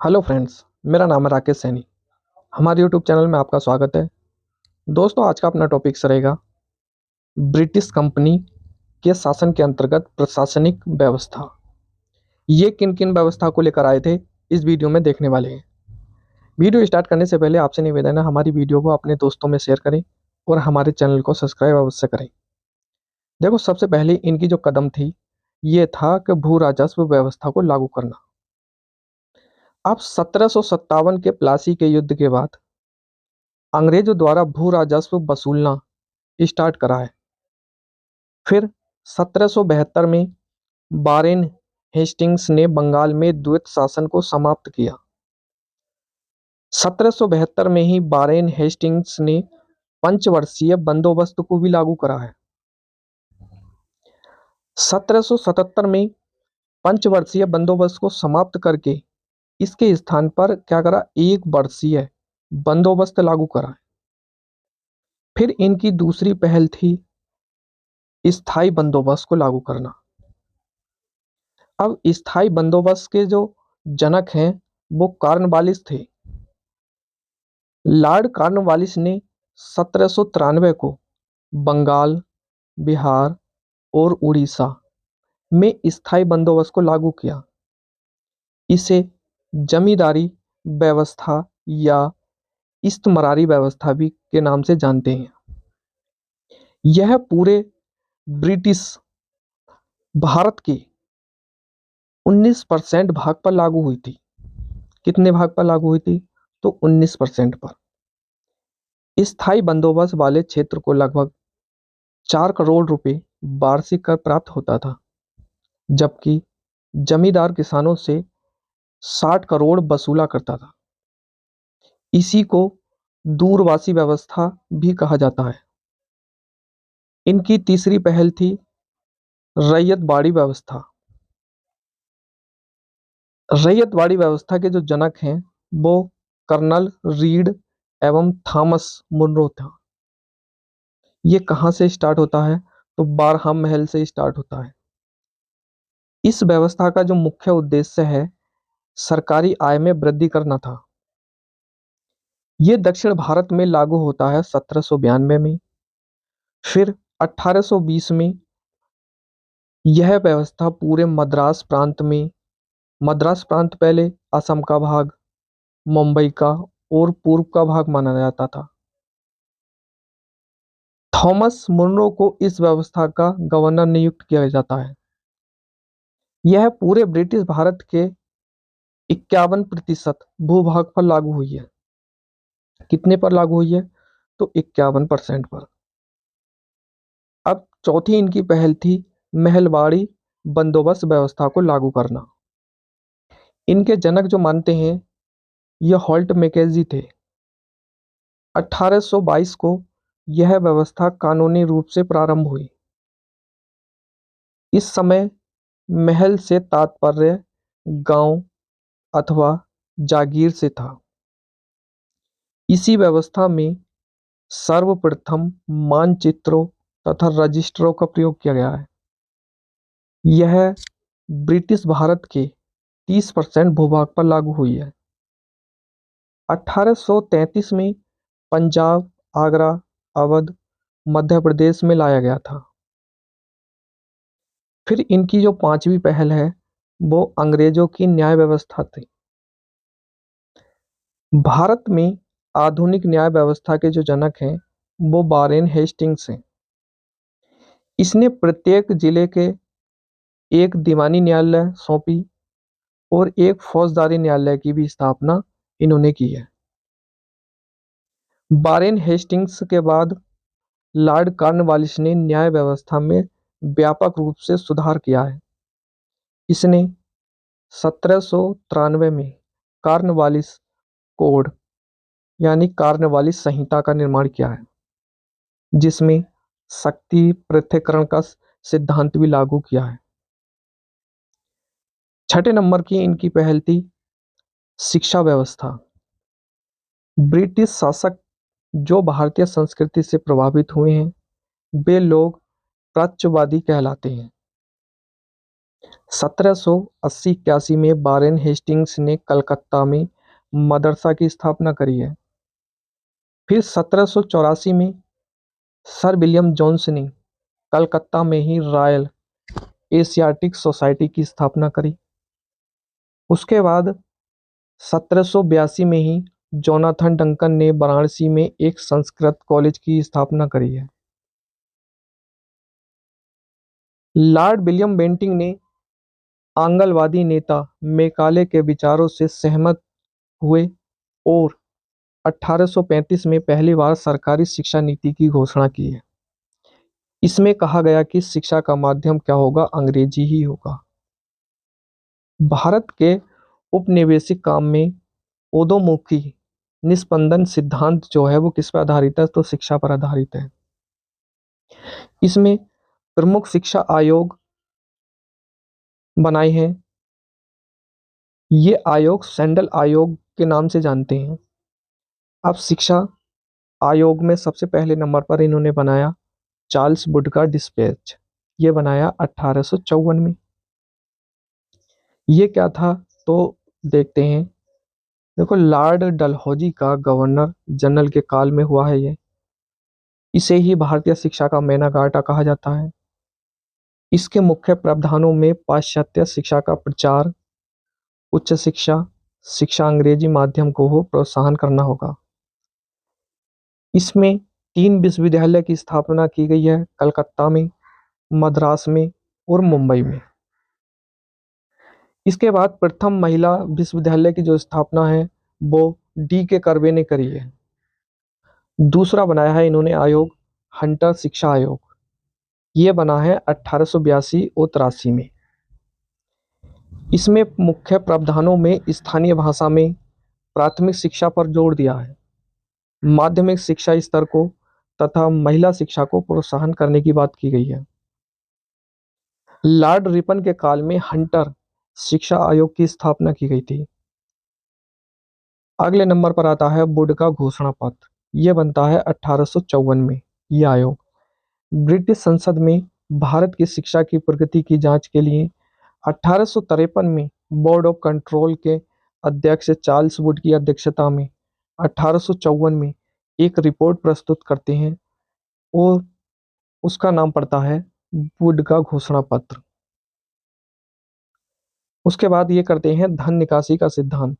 Hello friends, मेरा नाम है राकेश सैनी। हमारे यूट्यूब चैनल में आपका स्वागत है। दोस्तों, आज का अपना टॉपिक्स रहेगा ब्रिटिश कंपनी के शासन के अंतर्गत प्रशासनिक व्यवस्था। ये किन किन व्यवस्था को लेकर आए थे, इस वीडियो में देखने वाले हैं। वीडियो स्टार्ट करने से पहले आपसे निवेदन है, हमारी वीडियो को अपने दोस्तों में शेयर करें और हमारे चैनल को सब्सक्राइब अवश्य करें। देखो, सबसे पहले इनकी जो कदम थी, ये था कि भू राजस्व व्यवस्था को लागू करना। अब 1757 के प्लासी के युद्ध के बाद अंग्रेजों द्वारा भू राजस्व वसूलना स्टार्ट करा है। फिर 1772 में वारेन हेस्टिंग्स ने बंगाल में द्वैत शासन को समाप्त किया। 1772 में ही वारेन हेस्टिंग्स ने पंचवर्षीय बंदोबस्त को भी लागू करा है। 1777 में पंचवर्षीय बंदोबस्त को समाप्त करके इसके स्थान पर क्या करा, एक वर्षीय बंदोबस्त लागू करा है। फिर इनकी दूसरी पहल थी स्थायी बंदोबस्त को लागू करना। अब स्थायी बंदोबस्त के जो जनक हैं वो कॉर्नवालिस थे। लॉर्ड कॉर्नवालिस ने 1793 को बंगाल, बिहार और उड़ीसा में स्थायी बंदोबस्त को लागू किया। इसे जमींदारी व्यवस्था या इस्तमरारी व्यवस्था भी के नाम से जानते हैं। यह पूरे ब्रिटिश भारत के 19% भाग पर लागू हुई थी। कितने भाग पर लागू हुई थी? तो 19% पर। स्थायी बंदोबस्त वाले क्षेत्र को लगभग 4 करोड़ रुपए वार्षिक कर प्राप्त होता था, जबकि जमींदार किसानों से 60 करोड़ वसूला करता था। इसी को दूरवासी व्यवस्था भी कहा जाता है। इनकी तीसरी पहल थी रैयतवाड़ी व्यवस्था। रैयतवाड़ी व्यवस्था के जो जनक हैं वो कर्नल रीड एवं थॉमस मुनरो था। ये कहाँ से स्टार्ट होता है? तो बारहम महल से स्टार्ट होता है। इस व्यवस्था का जो मुख्य उद्देश्य है, सरकारी आय में वृद्धि करना था। ये दक्षिण भारत में लागू होता है 1792 में। फिर 1820 में यह व्यवस्था पूरे मद्रास प्रांत में, मद्रास प्रांत पहले असम का भाग, मुंबई का और पूर्व का भाग माना जाता था। थॉमस मुनरो को इस व्यवस्था का गवर्नर नियुक्त किया जाता है। यह पूरे ब्रिटिश भारत के 51% भूभाग पर लागू हुई है। कितने पर लागू हुई है? तो 51% पर। अब चौथी इनकी पहल थी महलवाड़ी बंदोबस्त व्यवस्था को लागू करना। इनके जनक जो मानते हैं, यह हॉल्ट मैकेजी थे। 1822 को यह व्यवस्था कानूनी रूप से प्रारंभ हुई। इस समय महल से तात्पर्य गांव अथवा जागीर से था। इसी व्यवस्था में सर्वप्रथम मानचित्रों तथा रजिस्टरों का प्रयोग किया गया है। यह ब्रिटिश भारत के 30% भूभाग पर लागू हुई है। 1833 में पंजाब, आगरा, अवध, मध्य प्रदेश में लाया गया था। फिर इनकी जो पांचवी पहल है वो अंग्रेजों की न्याय व्यवस्था थी। भारत में आधुनिक न्याय व्यवस्था के जो जनक हैं वो वारेन हेस्टिंग्स हैं। इसने प्रत्येक जिले के एक दीवानी न्यायालय सौंपी और एक फौजदारी न्यायालय की भी स्थापना इन्होंने की है। वारेन हेस्टिंग्स के बाद लॉर्ड कॉर्नवालिस ने न्याय व्यवस्था में व्यापक रूप से सुधार किया है। इसने 1793 में कॉर्नवालिस कोड यानी कॉर्नवालिस संहिता का निर्माण किया है, जिसमें शक्ति पृथक्करण का सिद्धांत भी लागू किया है। छठे नंबर की इनकी पहल थी शिक्षा व्यवस्था। ब्रिटिश शासक जो भारतीय संस्कृति से प्रभावित हुए हैं वे लोग प्राच्यवादी कहलाते हैं। 1780-81 में वारेन हेस्टिंग्स ने कलकत्ता में मदरसा की स्थापना करी है। फिर 1784 में सर विलियम जोन्स ने कलकत्ता में ही रॉयल एशियाटिक सोसाइटी की स्थापना करी। उसके बाद 1782 में ही जोनाथन डंकन ने वाराणसी में एक संस्कृत कॉलेज की स्थापना करी है। लॉर्ड विलियम बेंटिंग ने आंगलवादी नेता मैकाले के विचारों से सहमत हुए और 1835 में पहली बार सरकारी शिक्षा नीति की घोषणा की है। इसमें कहा गया कि शिक्षा का माध्यम क्या होगा, अंग्रेजी ही होगा। भारत के उपनिवेशिक काम में ओदोमुखी निस्पंदन सिद्धांत जो है वो किस पर आधारित है, तो शिक्षा पर आधारित है। इसमें प्रमुख शिक्षा आयोग बनाए हैं। ये आयोग सैंडल आयोग के नाम से जानते हैं। अब शिक्षा आयोग में सबसे पहले नंबर पर इन्होंने बनाया चार्ल्स वुड का डिस्पैच। ये बनाया 1854 में। ये क्या था, तो देखते हैं। देखो, लॉर्ड डलहौजी का गवर्नर जनरल के काल में हुआ है ये। इसे ही भारतीय शिक्षा का मैग्ना कार्टा कहा जाता है। इसके मुख्य प्रावधानों में पाश्चात्य शिक्षा का प्रचार, उच्च शिक्षा, शिक्षा अंग्रेजी माध्यम को हो प्रोत्साहन करना होगा। इसमें 3 विश्वविद्यालय की स्थापना की गई है, कलकत्ता में, मद्रास में और मुंबई में। इसके बाद प्रथम महिला विश्वविद्यालय की जो स्थापना है वो D.K. कर्वे ने करी है। दूसरा बनाया है इन्होंने आयोग हंटर शिक्षा आयोग। ये बना है 1882 और 83 में। इसमें मुख्य प्रावधानों में स्थानीय भाषा में प्राथमिक शिक्षा पर जोर दिया है, माध्यमिक शिक्षा स्तर को तथा महिला शिक्षा को प्रोत्साहन करने की बात की गई है। लॉर्ड रिपन के काल में हंटर शिक्षा आयोग की स्थापना की गई थी। अगले नंबर पर आता है वुड का घोषणा पत्र। यह बनता है 1854 में। यह आयोग ब्रिटिश संसद में भारत की शिक्षा की प्रगति की जांच के लिए 1853 में बोर्ड ऑफ कंट्रोल के अध्यक्ष चार्ल्स वुड की अध्यक्षता में 1854 में एक रिपोर्ट प्रस्तुत करते हैं और उसका नाम पड़ता है वुड का घोषणा पत्र। उसके बाद ये करते हैं धन निकासी का सिद्धांत।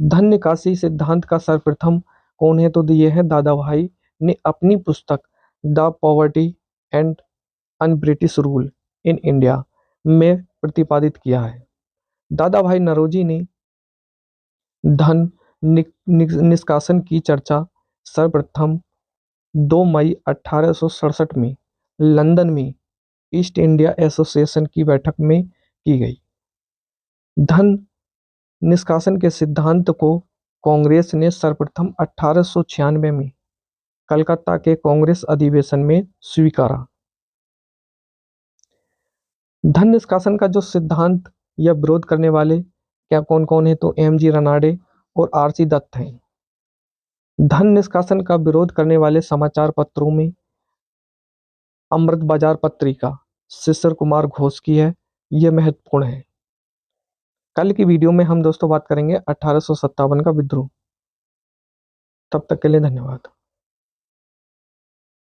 धन निकासी सिद्धांत का सर्वप्रथम कौन है, तो ये है दादा भाई ने अपनी पुस्तक the poverty and un British rule in India में प्रतिपादित किया है। दादा भाई नरोजी ने धन निष्कासन की चर्चा सर्वप्रथम 2 मई 1867 में लंदन में ईस्ट इंडिया एसोसिएशन की बैठक में की गई। धन निष्कासन के सिद्धांत को कांग्रेस ने सर्वप्रथम 1896 में कलकत्ता के कांग्रेस अधिवेशन में स्वीकारा। धन निष्कासन का जो सिद्धांत या विरोध करने वाले क्या कौन कौन है, तो M.G. रनाडे और R.C. दत्त हैं। धन निष्कासन का विरोध करने वाले समाचार पत्रों में अमृत बाजार पत्रिका शिशिर कुमार घोष की है। यह महत्वपूर्ण है। कल की वीडियो में हम दोस्तों बात करेंगे 1857 का विद्रोह। तब तक के लिए धन्यवाद।